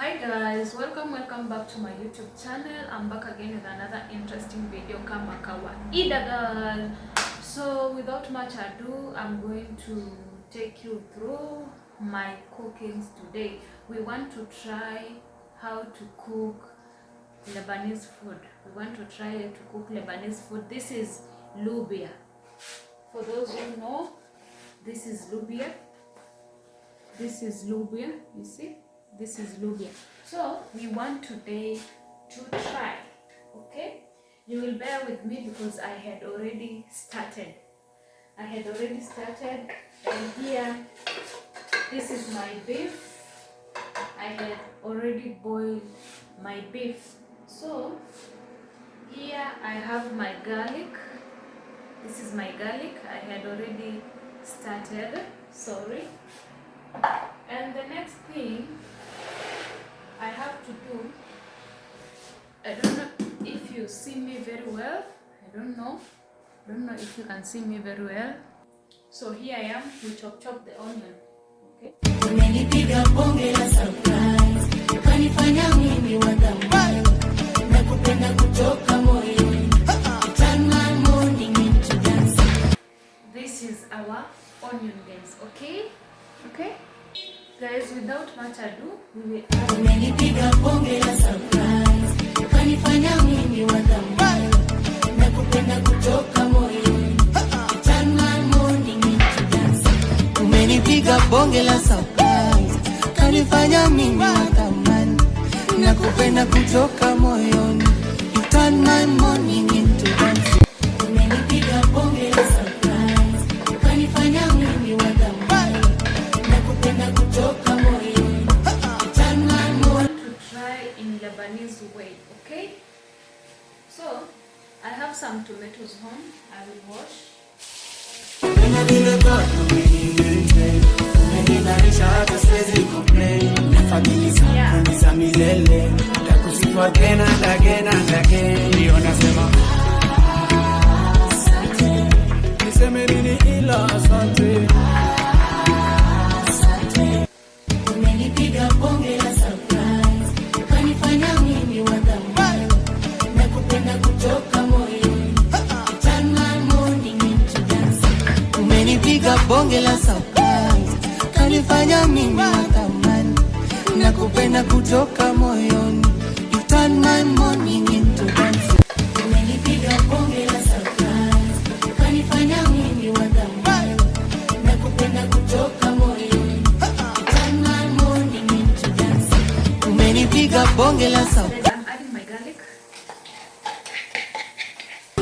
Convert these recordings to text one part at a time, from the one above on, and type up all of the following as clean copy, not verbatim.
Hi guys, welcome back to my YouTube channel. I'm back again with another interesting video kama kawaida girl. So without much ado, I'm going to take you through my cookings today. We want to try how to cook Lebanese food. This is Loubia. For those who know, this is Loubia. You see? This is Loubia. So we want today to try. Okay? You will bear with me because I had already started. And here, this is my beef. I had already boiled my beef. So here I have my garlic. This is my garlic. I had already started. Sorry. And the next thing I have to do, I don't know if you see me very well. I don't know if you can see me very well. So here I am. We chop the onion. Okay. Umenipiga bonge la surprise, ukanifanya mimi wa thamani, nakupenda kutoka moyoni, turn my morning into dance. This is our onion, guys. Okay. Guys, without much ado, we will add. Umenipiga bonge la surprise, ukanifanya mimi wa thamani, nakupenda kutoka moyoni, turn my morning into dance. Umenipiga bonge la surprise, ukanifanya mimi wa thamani, nakupenda kutoka moyoni, turn my morning into dance. Umenipiga bonge la surprise, ukanifanya mimi wa thamani, nakupenda kutoka moyoni, turn my morning. To try in Lebanese way, okay? So I have some tomatoes home. I will wash. Umenipiga bonge la surprise, ukanifanya mimi wa thamani, nakupenda kutoka moyoni, turn my morning into dance. Umenipiga bonge la surprise, ukanifanya mimi wa thamani, nakupenda kutoka moyoni, turn my morning into dance. Umenipiga bonge la surprise, ukanifanya mimi wa thamani, nakupenda kutoka moyoni, turn my morning into dance. Umenipiga bonge la surprise. I'm adding my garlic.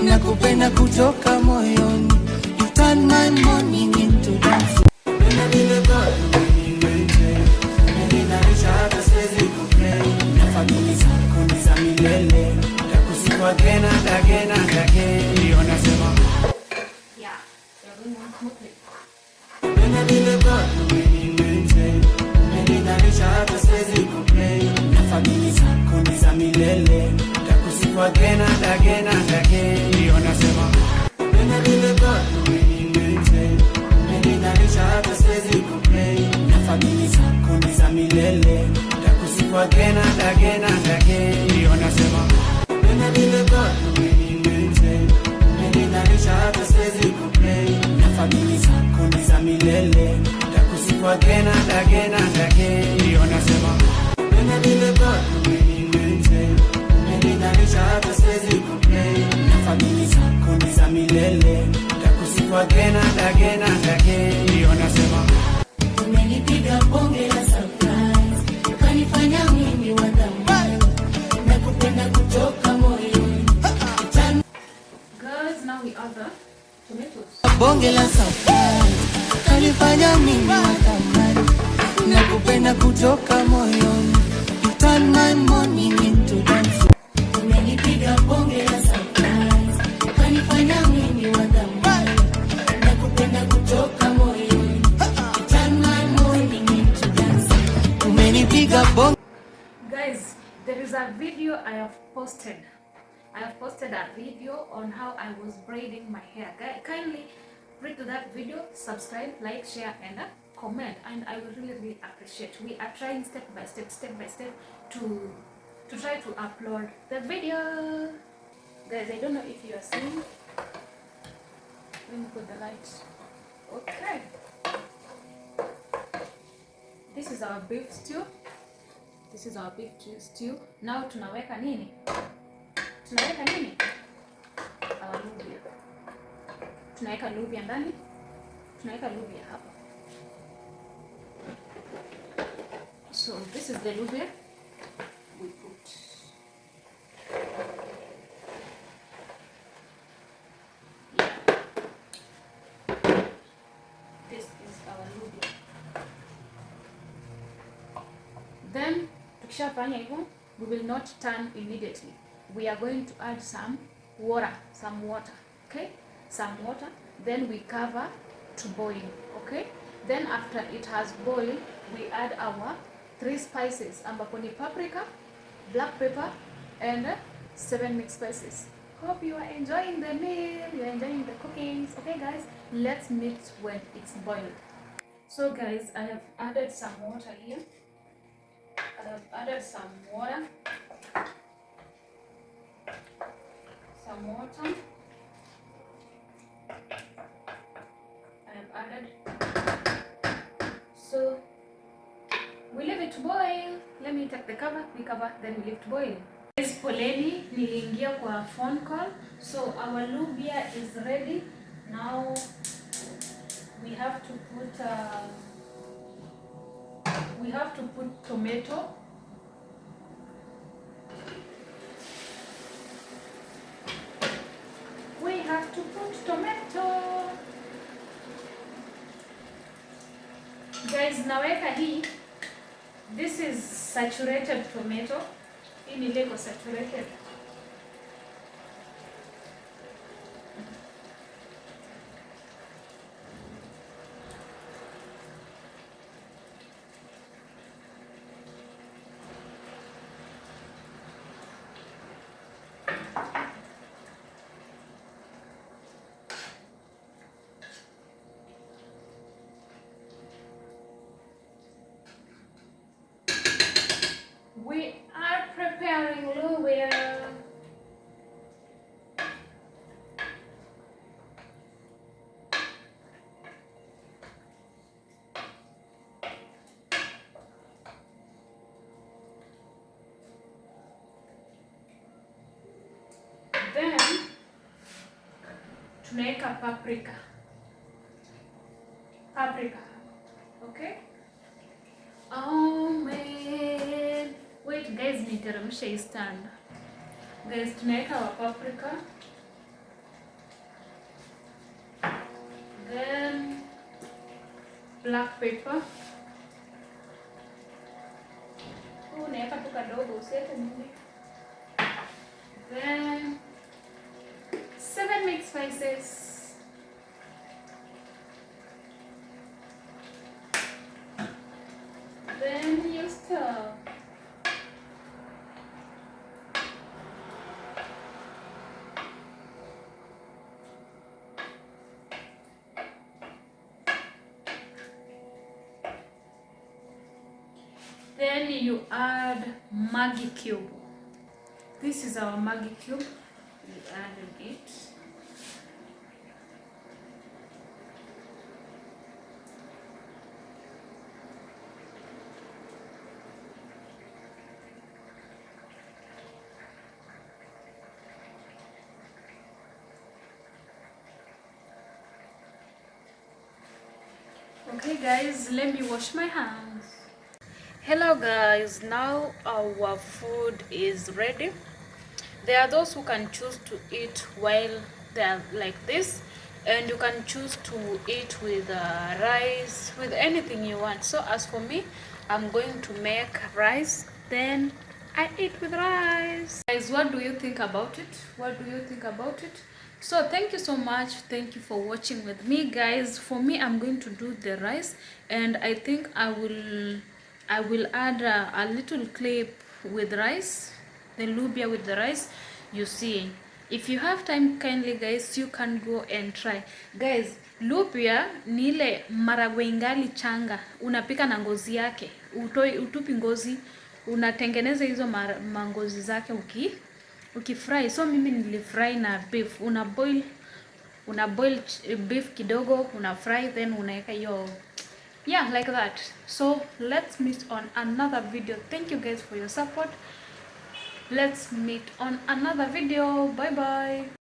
Nakupenda kutoka moyoni, you turn my morning into dance. Yeah, you're going on smoothly. Umenipiga bonge la surprise, ukanifanya mimi wa thamani, nakupenda kutoka moyoni. Guys, now we add the tomatoes. Bonge la surprise, ukanifanya mimi wa thamani, nakupenda kutoka moyoni, turn my morning into dance. Umenipiga bonge la surprise, ukanifanya mimi wa thamani, nakupenda kutoka moyoni, turn my morning into dance. Umenipiga bonge. Guys, there is a video I have posted. A video on how I was braiding my hair. Kindly read to that video, subscribe, like, share, and comment, and I will really appreciate. We are trying step by step to try to upload the video. Guys, I don't know if you are seeing. Let me put the light. Okay. This is our beef stew. This is our beef stew. Now tunaweka nini? Tunaweka nini? Our Loubia. Tunaweka Loubia ndani. Tunaweka Loubia hapa. So this is the Loubia we put. Yeah. This is our Loubia. Then tukishafanya hivyo, we will not turn immediately. We are going to add some water, okay? Some water, then we cover to boil, okay? Then after it has boiled, we add our 3 spices, ambapo ni paprika, black pepper, and 7 mixed spices. Hope you are enjoying the meal, you are enjoying the cookings. Okay guys, let's meet when it's boiled. So guys, I have added some water here. I have added some water. I have added. So we leave it to boil. Let me take the cover, we cover, then we leave it to boil. Guys, poleni, niliingia kwa phone call. So our Loubia is ready. Now we have to put tomato. We have to put tomato. Guys, naweka hii. This is saturated tomato. Hii ni lego saturated. We are preparing Loubia. Then tunaweka paprika. Okay? Oh man. Wait guys, niteremsha hii stand. Guys, tunaweka wa paprika. Then black pepper. Unaweka tu kadogo, usiweke mingi. Then 7 mixed spices. Then you stir. Then you add Maggi cube. This is our Maggi cube. We added it. Okay guys, let me wash my hands. Hello guys, now our food is ready. There are those who can choose to eat while they are like this, and you can choose to eat with rice, with anything you want. So as for me, I'm going to make rice, then I eat with rice. Guys, what do you think about it? What do you think about it? So thank you so much. Thank you for watching with me guys. For me, I'm going to do the rice, and I think I will add a little clip with rice, the Loubia with the rice. You see, If you have time, kindly guys, you can go and try. Guys, loubia ni ile maragwe ingali changa, unapika na ngozi yake, utupi ngozi, unatengeneza hizo mangozi zake ukifry. So mimi nilifry na beef. Una boil beef kidogo, una fry, then unaweka hiyo, yeah, like that. So let's meet on another video. Thank you guys for your support. Let's meet on another video. Bye bye.